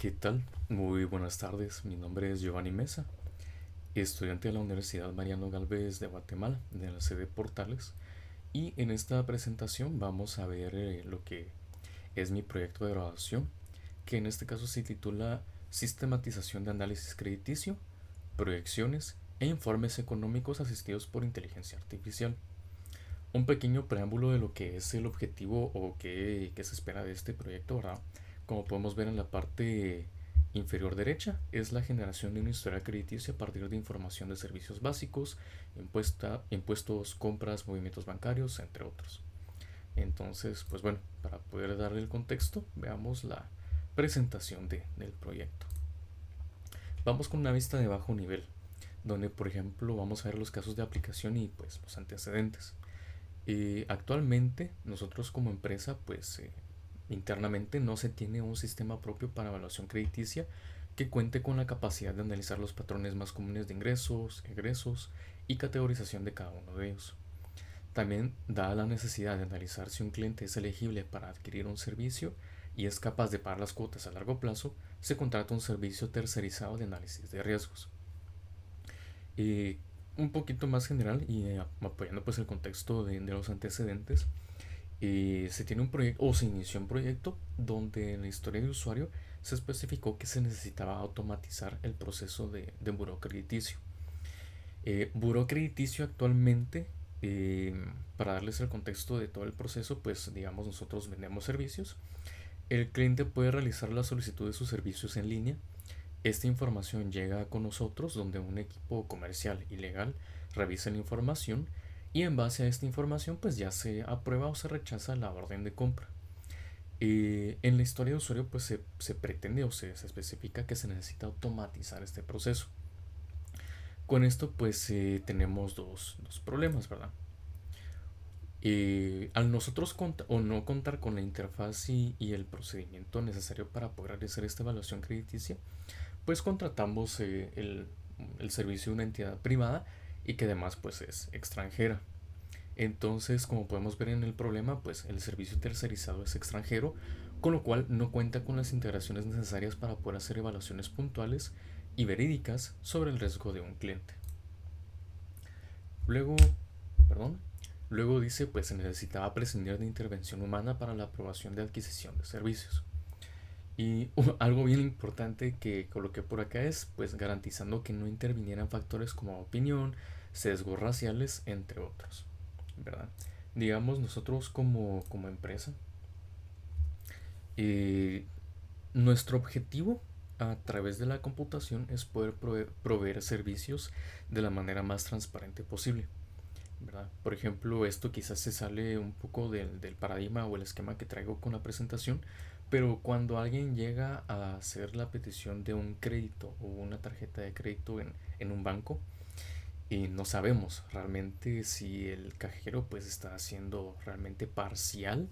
¿Qué tal? Muy buenas tardes. Mi nombre es Giovanni Mesa, estudiante de la Universidad Mariano Galvez de Guatemala, de la sede Portales. Y en esta presentación vamos a ver lo que es mi proyecto de graduación, que en este caso se titula Sistematización de análisis crediticio, proyecciones e informes económicos asistidos por inteligencia artificial. Un pequeño preámbulo de lo que es el objetivo o qué se espera de este proyecto, ¿verdad? Como podemos ver en la parte inferior derecha, es la generación de una historia crediticia a partir de información de servicios básicos, impuestos, compras, movimientos bancarios, entre otros. Entonces, pues bueno, para poder darle el contexto, veamos la presentación del proyecto. Vamos con una vista de bajo nivel, donde por ejemplo vamos a ver los casos de aplicación y pues los antecedentes. Actualmente nosotros como empresa internamente no se tiene un sistema propio para evaluación crediticia que cuente con la capacidad de analizar los patrones más comunes de ingresos, egresos y categorización de cada uno de ellos. También, dada la necesidad de analizar si un cliente es elegible para adquirir un servicio y es capaz de pagar las cuotas a largo plazo, se contrata un servicio tercerizado de análisis de riesgos. Y un poquito más general y apoyando pues el contexto de los antecedentes, se tiene un proyecto o se inició un proyecto donde en la historia de usuario se especificó que se necesitaba automatizar el proceso de buró crediticio. Buró crediticio actualmente, eh, para darles el contexto de todo el proceso, pues digamos nosotros vendemos servicios. El cliente puede realizar la solicitud de sus servicios en línea. Esta información llega con nosotros donde un equipo comercial y legal revisa la información y en base a esta información pues ya se aprueba o se rechaza la orden de compra. En la historia de usuario pues se pretende o se especifica que se necesita automatizar este proceso. Con esto pues tenemos dos problemas, ¿verdad? Al nosotros o no contar con la interfaz y el procedimiento necesario para poder realizar esta evaluación crediticia, pues contratamos el servicio de una entidad privada y que además pues es extranjera. Entonces, como podemos ver en el problema, pues el servicio tercerizado es extranjero, con lo cual no cuenta con las integraciones necesarias para poder hacer evaluaciones puntuales y verídicas sobre el riesgo de un cliente. Luego, perdón, luego dice pues se necesitaba prescindir de intervención humana para la aprobación de adquisición de servicios. Y algo bien importante que coloqué por acá es pues garantizando que no intervinieran factores como opinión, sesgos raciales, entre otros, ¿verdad? Digamos nosotros como empresa, eh, nuestro objetivo a través de la computación es poder proveer servicios de la manera más transparente posible, ¿verdad? Por ejemplo, esto quizás se sale un poco del paradigma o el esquema que traigo con la presentación, pero cuando alguien llega a hacer la petición de un crédito o una tarjeta de crédito en un banco, y no sabemos realmente si el cajero pues está haciendo realmente parcial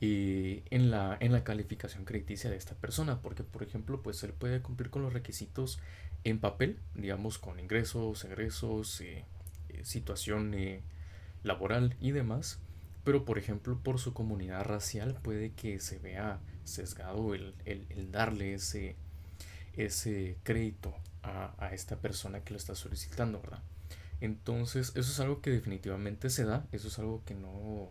en la calificación crediticia de esta persona, porque por ejemplo pues él puede cumplir con los requisitos en papel, digamos con ingresos, egresos, situación laboral y demás, pero por ejemplo por su comunidad racial puede que se vea sesgado el darle ese crédito a esta persona que lo está solicitando, ¿verdad? Entonces eso es algo que definitivamente se da, eso es algo que no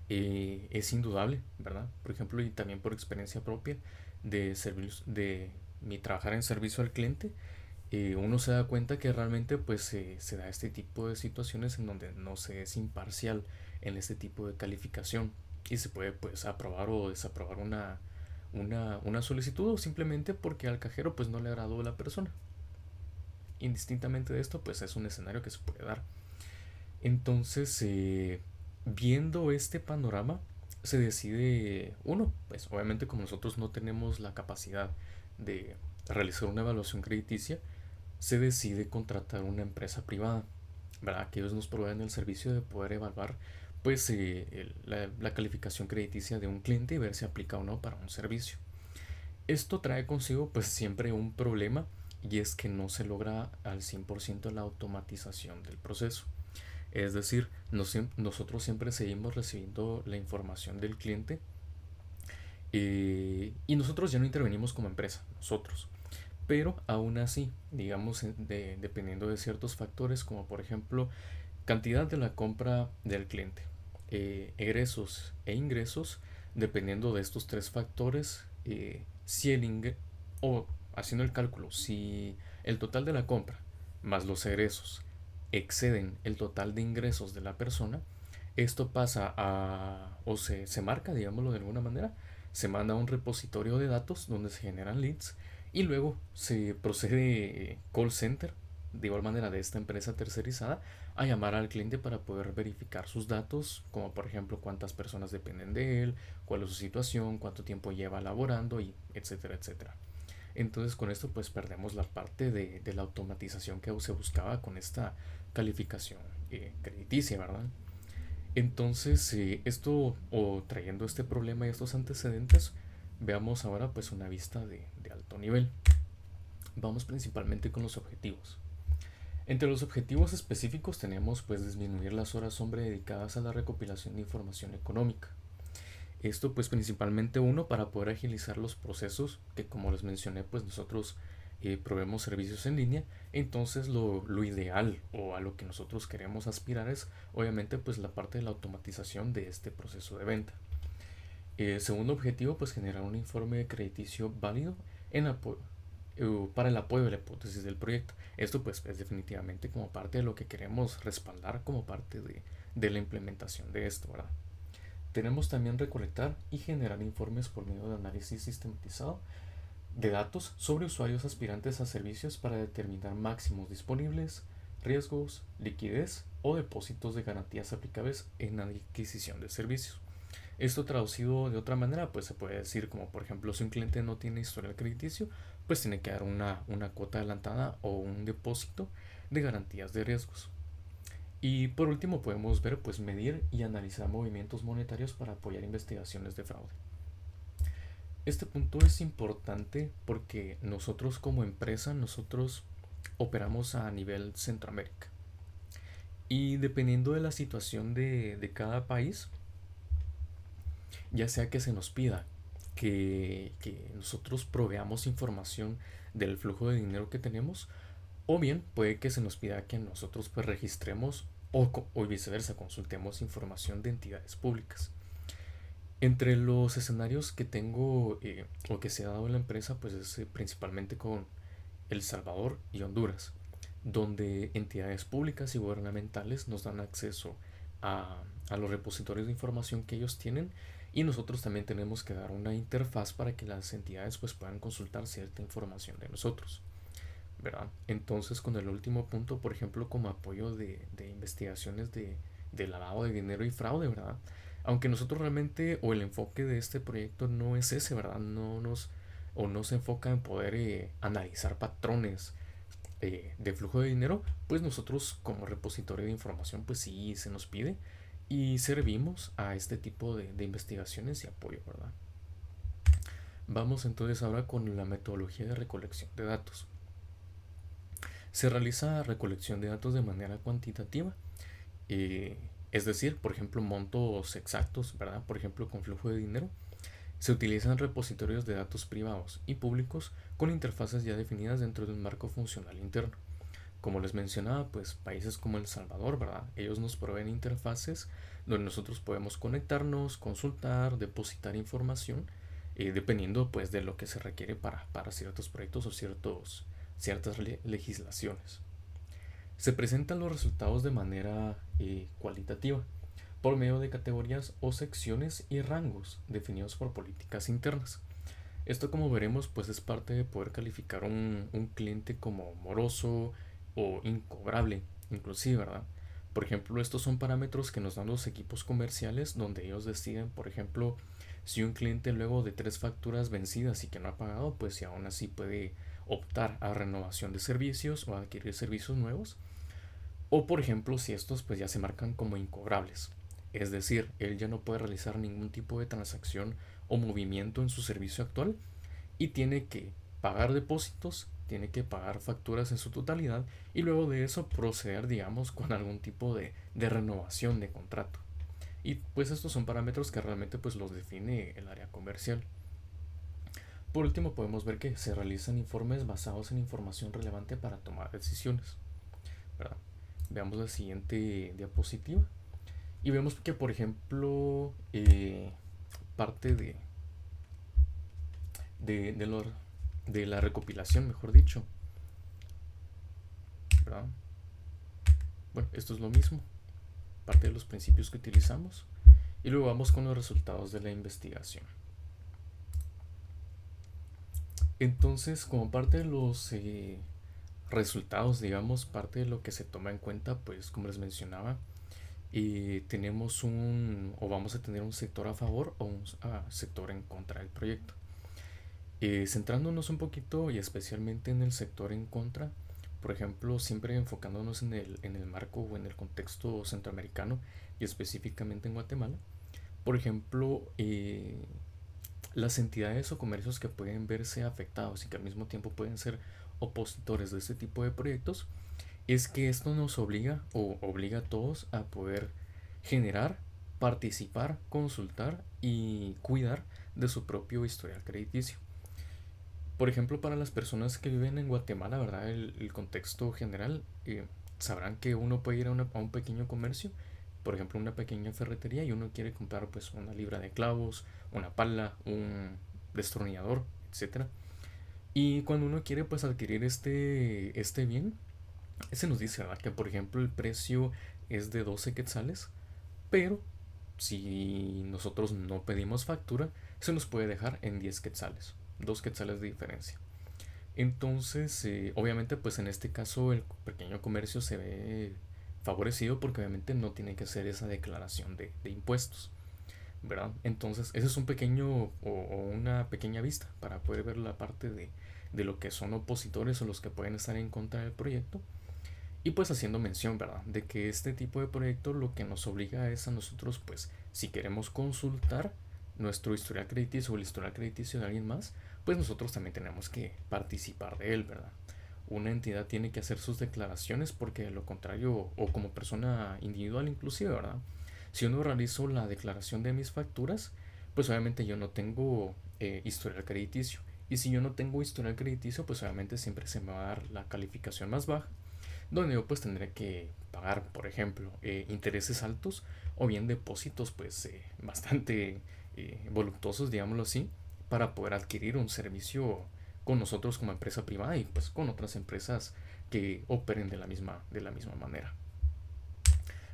es indudable, ¿verdad? Por ejemplo, y también por experiencia propia de mi trabajar en servicio al cliente, uno se da cuenta que realmente pues se da este tipo de situaciones en donde no se es imparcial en este tipo de calificación y se puede pues aprobar o desaprobar una solicitud o simplemente porque al cajero pues no le agradó la persona. Indistintamente de esto pues es un escenario que se puede dar. Entonces, viendo este panorama, se decide, uno, pues obviamente como nosotros no tenemos la capacidad de realizar una evaluación crediticia, se decide contratar una empresa privada, ¿verdad? Que ellos nos proveen el servicio de poder evaluar pues la calificación crediticia de un cliente y ver si aplica o no para un servicio. Esto trae consigo pues siempre un problema y es que no se logra al 100% la automatización del proceso. Es decir, nosotros siempre seguimos recibiendo la información del cliente Y nosotros ya no intervenimos como empresa, nosotros. Pero aún así, digamos, dependiendo de ciertos factores, como por ejemplo cantidad de la compra del cliente, egresos e ingresos, dependiendo de estos tres factores, si el o haciendo el cálculo, si el total de la compra más los egresos exceden el total de ingresos de la persona, esto pasa a, o se marca, digámoslo de alguna manera, se manda a un repositorio de datos donde se generan leads y luego se procede call center, de igual manera de esta empresa tercerizada, a llamar al cliente para poder verificar sus datos, como por ejemplo cuántas personas dependen de él, cuál es su situación, cuánto tiempo lleva laborando y etcétera, etcétera. Entonces con esto pues perdemos la parte de la automatización que se buscaba con esta calificación crediticia, ¿verdad? Entonces, esto o trayendo este problema y estos antecedentes, veamos ahora pues una vista de alto nivel. Vamos principalmente con los objetivos. Entre los objetivos específicos tenemos pues disminuir las horas hombre dedicadas a la recopilación de información económica. Esto pues principalmente uno para poder agilizar los procesos que como les mencioné pues nosotros proveemos servicios en línea. Entonces lo ideal o a lo que nosotros queremos aspirar es obviamente pues la parte de la automatización de este proceso de venta. Segundo objetivo pues generar un informe crediticio válido en para el apoyo de la hipótesis del proyecto. Esto pues es definitivamente como parte de lo que queremos respaldar como parte de la implementación de esto, ¿verdad? Tenemos también recolectar y generar informes por medio de análisis sistematizado de datos sobre usuarios aspirantes a servicios para determinar máximos disponibles, riesgos, liquidez o depósitos de garantías aplicables en adquisición de servicios. Esto traducido de otra manera, pues se puede decir como por ejemplo si un cliente no tiene historial crediticio, pues tiene que dar una cuota adelantada o un depósito de garantías de riesgos. Y por último podemos ver pues medir y analizar movimientos monetarios para apoyar investigaciones de fraude. Este punto es importante porque nosotros como empresa, nosotros operamos a nivel Centroamérica. Y dependiendo de la situación de cada país, ya sea que se nos pida que nosotros proveamos información del flujo de dinero que tenemos, o bien puede que se nos pida que nosotros pues registremos o viceversa, consultemos información de entidades públicas. Entre los escenarios que tengo o que se ha dado en la empresa, pues es principalmente con El Salvador y Honduras, donde entidades públicas y gubernamentales nos dan acceso a, a los repositorios de información que ellos tienen y nosotros también tenemos que dar una interfaz para que las entidades pues puedan consultar cierta información de nosotros, ¿verdad? Entonces con el último punto, por ejemplo, como apoyo de investigaciones de lavado de dinero y fraude, ¿verdad? Aunque nosotros realmente, o el enfoque de este proyecto no es ese, ¿verdad? No se enfoca en poder analizar patrones de flujo de dinero, pues nosotros como repositorio de información, pues sí se nos pide y servimos a este tipo de investigaciones y apoyo, ¿verdad? Vamos entonces ahora con la metodología de recolección de datos. Se realiza recolección de datos de manera cuantitativa, eh, es decir, por ejemplo, montos exactos, ¿verdad? Por ejemplo, con flujo de dinero. Se utilizan repositorios de datos privados y públicos con interfaces ya definidas dentro de un marco funcional interno. Como les mencionaba, pues países como El Salvador, ¿verdad? Ellos nos proveen interfaces donde nosotros podemos conectarnos, consultar, depositar información, dependiendo pues de lo que se requiere para ciertos proyectos o ciertas legislaciones. Se presentan los resultados de manera cualitativa por medio de categorías o secciones y rangos definidos por políticas internas. Esto, como veremos, pues es parte de poder calificar un cliente como moroso o incobrable, inclusive, ¿verdad? Por ejemplo, estos son parámetros que nos dan los equipos comerciales donde ellos deciden, por ejemplo, si un cliente luego de 3 facturas vencidas y que no ha pagado, pues si aún así puede optar a renovación de servicios o a adquirir servicios nuevos. O por ejemplo, si estos pues ya se marcan como incobrables. Es decir, él ya no puede realizar ningún tipo de transacción o movimiento en su servicio actual y tiene que pagar depósitos, tiene que pagar facturas en su totalidad y luego de eso proceder, digamos, con algún tipo de renovación de contrato. Y pues estos son parámetros que realmente pues los define el área comercial. Por último, podemos ver que se realizan informes basados en información relevante para tomar decisiones, ¿verdad? Veamos la siguiente diapositiva y vemos que, por ejemplo, parte de, de, lo- de la recopilación, mejor dicho, ¿verdad? Bueno, esto es lo mismo, parte de los principios que utilizamos, y luego vamos con los resultados de la investigación. Entonces, como parte de los resultados, digamos, parte de lo que se toma en cuenta, pues como les mencionaba, tenemos o vamos a tener un sector a favor o un sector en contra del proyecto. Centrándonos un poquito y especialmente en el sector en contra, por ejemplo, siempre enfocándonos en el marco o en el contexto centroamericano y específicamente en Guatemala, por ejemplo, las entidades o comercios que pueden verse afectados y que al mismo tiempo pueden ser opositores de este tipo de proyectos, es que esto nos obliga o obliga a todos a poder generar, participar, consultar y cuidar de su propio historial crediticio. Por ejemplo, para las personas que viven en Guatemala, ¿verdad? El contexto general, sabrán que uno puede ir a un pequeño comercio, por ejemplo, una pequeña ferretería, y uno quiere comprar pues una libra de clavos, una pala, un destornillador, etcétera. Y cuando uno quiere pues adquirir este bien, se nos dice, ¿verdad? Que por ejemplo el precio es de 12 quetzales, pero si nosotros no pedimos factura, se nos puede dejar en 10 quetzales, 2 quetzales de diferencia. Entonces, obviamente, pues en este caso el pequeño comercio se ve favorecido porque obviamente no tiene que hacer esa declaración de impuestos, ¿verdad? Entonces, ese es un pequeño o una pequeña vista para poder ver la parte de lo que son opositores o los que pueden estar en contra del proyecto. Y pues haciendo mención, ¿verdad? De que este tipo de proyecto lo que nos obliga es a nosotros, pues, si queremos consultar nuestro historial crediticio o el historial crediticio de alguien más, pues nosotros también tenemos que participar de él, ¿verdad? Una entidad tiene que hacer sus declaraciones porque de lo contrario, o como persona individual inclusive, ¿verdad? Si uno realizo la declaración de mis facturas, pues obviamente yo no tengo historial crediticio. Y si yo no tengo historial crediticio, pues obviamente siempre se me va a dar la calificación más baja, donde yo pues tendré que pagar, por ejemplo, intereses altos o bien depósitos pues bastante voluptuosos, digámoslo así, para poder adquirir un servicio con nosotros como empresa privada y pues con otras empresas que operen de la misma manera.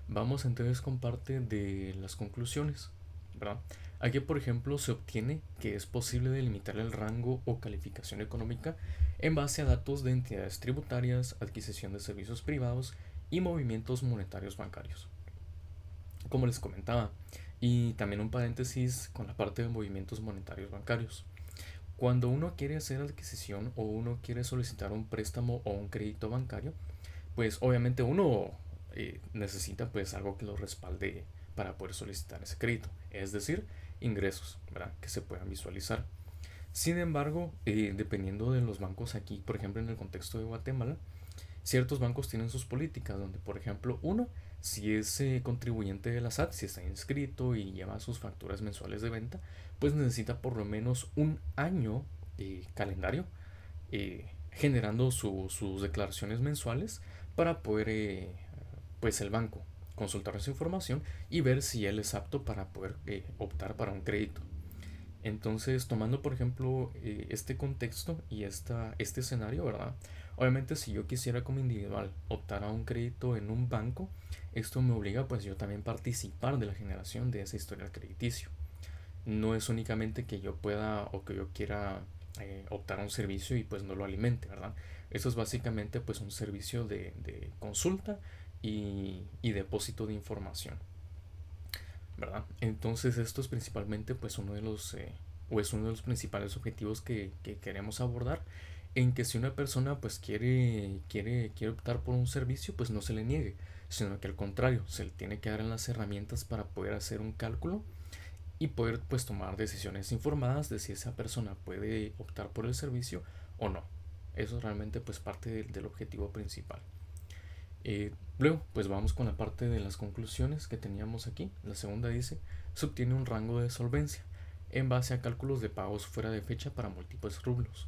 Vamos entonces con parte de las conclusiones, ¿verdad? Aquí, por ejemplo, se obtiene que es posible delimitar el rango o calificación económica en base a datos de entidades tributarias, adquisición de servicios privados y movimientos monetarios bancarios. Como les comentaba, y también un paréntesis con la parte de movimientos monetarios bancarios. Cuando uno quiere hacer adquisición o uno quiere solicitar un préstamo o un crédito bancario, pues obviamente uno necesita pues algo que lo respalde para poder solicitar ese crédito, es decir, ingresos, ¿verdad? Que se puedan visualizar. Sin embargo, dependiendo de los bancos aquí, por ejemplo en el contexto de Guatemala, ciertos bancos tienen sus políticas donde, por ejemplo, uno, si es contribuyente de la SAT, si está inscrito y lleva sus facturas mensuales de venta, pues necesita por lo menos un año calendario generando sus declaraciones mensuales para poder, pues el banco, consultar esa información y ver si él es apto para poder optar para un crédito. Entonces, tomando por ejemplo este contexto y este escenario, ¿verdad? Obviamente si yo quisiera como individual optar a un crédito en un banco, esto me obliga pues yo también participar de la generación de ese historial crediticio. No es únicamente que yo pueda o que yo quiera optar a un servicio y pues no lo alimente, ¿verdad? Esto es básicamente pues un servicio de consulta y depósito de información, ¿verdad? Entonces esto es principalmente pues uno de los o es uno de los principales objetivos que queremos abordar, en que si una persona pues quiere optar por un servicio, pues no se le niegue, sino que al contrario, se le tiene que dar las herramientas para poder hacer un cálculo y poder pues tomar decisiones informadas de si esa persona puede optar por el servicio o no. Eso es realmente pues parte del objetivo principal. Luego, pues vamos con la parte de las conclusiones que teníamos aquí. La segunda dice, se obtiene un rango de solvencia. en base a cálculos de pagos fuera de fecha para múltiples rublos.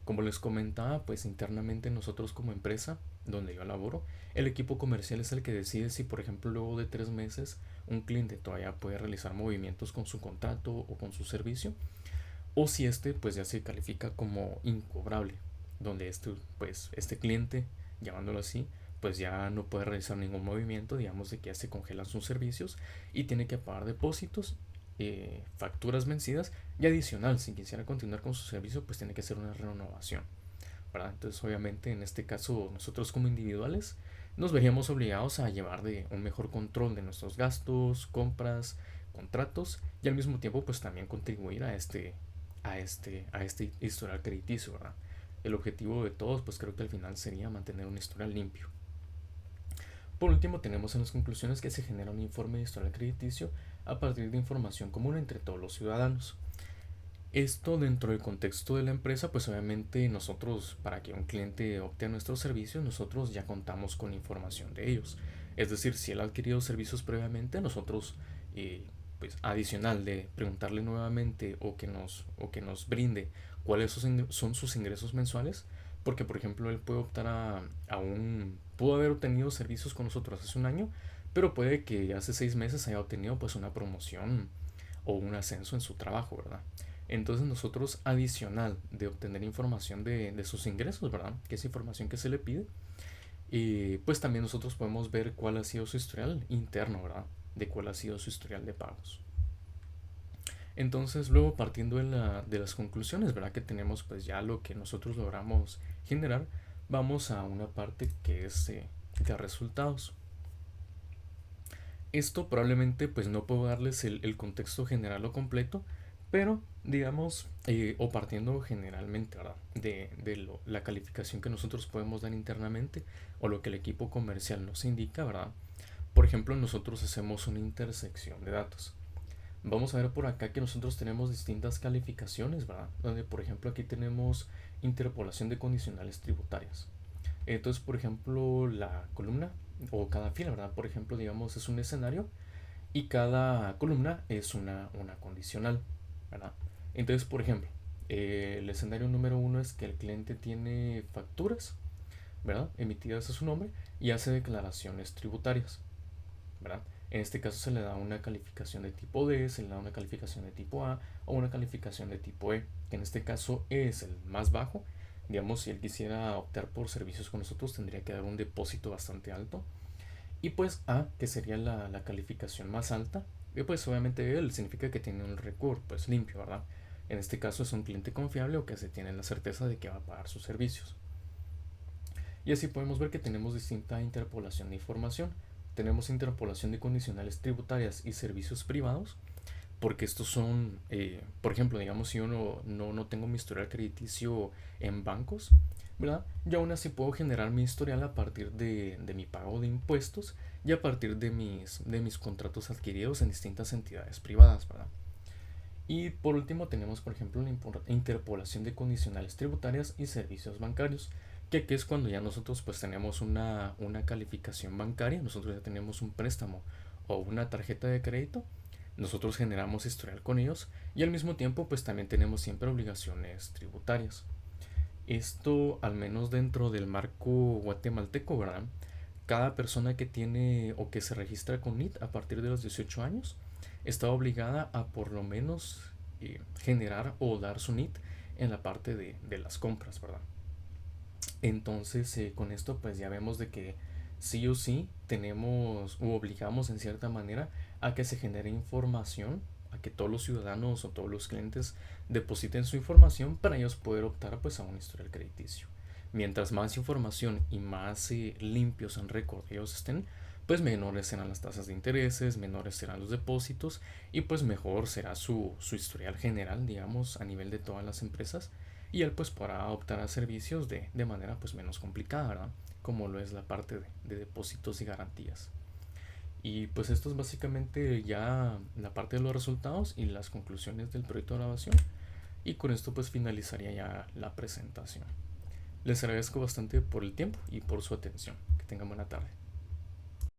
Como les comentaba, pues internamente nosotros como empresa, donde yo laboro, el equipo comercial es el que decide si, por ejemplo, luego de 3 meses un cliente todavía puede realizar movimientos con su contrato o con su servicio, o si este pues ya se califica como incobrable, donde este cliente, llamándolo así, pues ya no puede realizar ningún movimiento, digamos de que ya se congelan sus servicios y tiene que pagar depósitos, facturas vencidas y adicional, si quisiera continuar con su servicio, pues tiene que hacer una renovación, ¿verdad? Entonces obviamente en este caso nosotros como individuales nos veríamos obligados a llevar de un mejor control de nuestros gastos, compras, contratos y al mismo tiempo pues también contribuir a este historial crediticio, ¿verdad? El objetivo de todos pues creo que al final sería mantener un historial limpio. Por último, tenemos en las conclusiones que se genera un informe de historial crediticio a partir de información común entre todos los ciudadanos. Esto dentro del contexto de la empresa, pues obviamente nosotros, para que un cliente opte a nuestros servicios, nosotros ya contamos con información de ellos. Es decir, si él ha adquirido servicios previamente, nosotros, pues adicional de preguntarle nuevamente o que nos brinde cuáles son sus ingresos mensuales, porque por ejemplo él puede optar pudo haber obtenido servicios con nosotros hace un año, pero puede que hace 6 meses haya obtenido pues una promoción o un ascenso en su trabajo, ¿verdad? Entonces nosotros, adicional de obtener información de sus ingresos, ¿verdad? Que es información que se le pide, y pues también nosotros podemos ver cuál ha sido su historial interno, ¿verdad? De cuál ha sido su historial de pagos. Entonces luego partiendo de las conclusiones, ¿verdad? Que tenemos pues ya lo que nosotros logramos generar, vamos a una parte que es de resultados. Esto probablemente pues no puedo darles el contexto general o completo, pero digamos, o partiendo generalmente, ¿verdad? La calificación que nosotros podemos dar internamente o lo que el equipo comercial nos indica, ¿verdad? Por ejemplo, nosotros hacemos una intersección de datos. Vamos a ver por acá que nosotros tenemos distintas calificaciones, ¿verdad? Donde, por ejemplo, aquí tenemos interpolación de condicionales tributarias. Entonces, por ejemplo, la columna o cada fila, ¿verdad? Por ejemplo, digamos, es un escenario y cada columna es una condicional, ¿verdad? Entonces, por ejemplo, el escenario número uno es que el cliente tiene facturas, ¿verdad? Emitidas a su nombre y hace declaraciones tributarias, ¿verdad? En este caso se le da una calificación de tipo D, se le da una calificación de tipo A o una calificación de tipo E, que en este caso E es el más bajo. Digamos, si él quisiera optar por servicios con nosotros, tendría que dar un depósito bastante alto. Y pues A, que sería la calificación más alta, y pues obviamente L significa que tiene un récord pues limpio, ¿verdad? En este caso es un cliente confiable o que se tiene la certeza de que va a pagar sus servicios. Y así podemos ver que tenemos distinta interpolación de información. Tenemos interpolación de condicionales tributarias y servicios privados, porque estos son, por ejemplo, digamos, si yo no tengo mi historial crediticio en bancos, ¿verdad? Yo aún así puedo generar mi historial a partir de mi pago de impuestos y a partir de mis contratos adquiridos en distintas entidades privadas, ¿verdad? Y por último tenemos, por ejemplo, la interpolación de condicionales tributarias y servicios bancarios, que aquí es cuando ya nosotros pues tenemos una calificación bancaria, nosotros ya tenemos un préstamo o una tarjeta de crédito, nosotros generamos historial con ellos y al mismo tiempo pues también tenemos siempre obligaciones tributarias. Esto al menos dentro del marco guatemalteco, ¿verdad? Cada persona que tiene o que se registra con NIT a partir de los 18 años está obligada a por lo menos generar o dar su NIT en la parte de las compras, ¿verdad? Entonces con esto pues ya vemos de que sí o sí tenemos o obligamos en cierta manera a que se genere información, a que todos los ciudadanos o todos los clientes depositen su información para ellos poder optar pues a un historial crediticio. Mientras más información y más limpios en récord ellos estén, pues menores serán las tasas de intereses, menores serán los depósitos y pues mejor será su historial general, digamos, a nivel de todas las empresas y él pues podrá optar a servicios de manera pues menos complicada, ¿verdad? Como lo es la parte de depósitos y garantías. Y pues esto es básicamente ya la parte de los resultados y las conclusiones del proyecto de grabación. Y con esto pues finalizaría ya la presentación. Les agradezco bastante por el tiempo y por su atención. Que tengan buena tarde.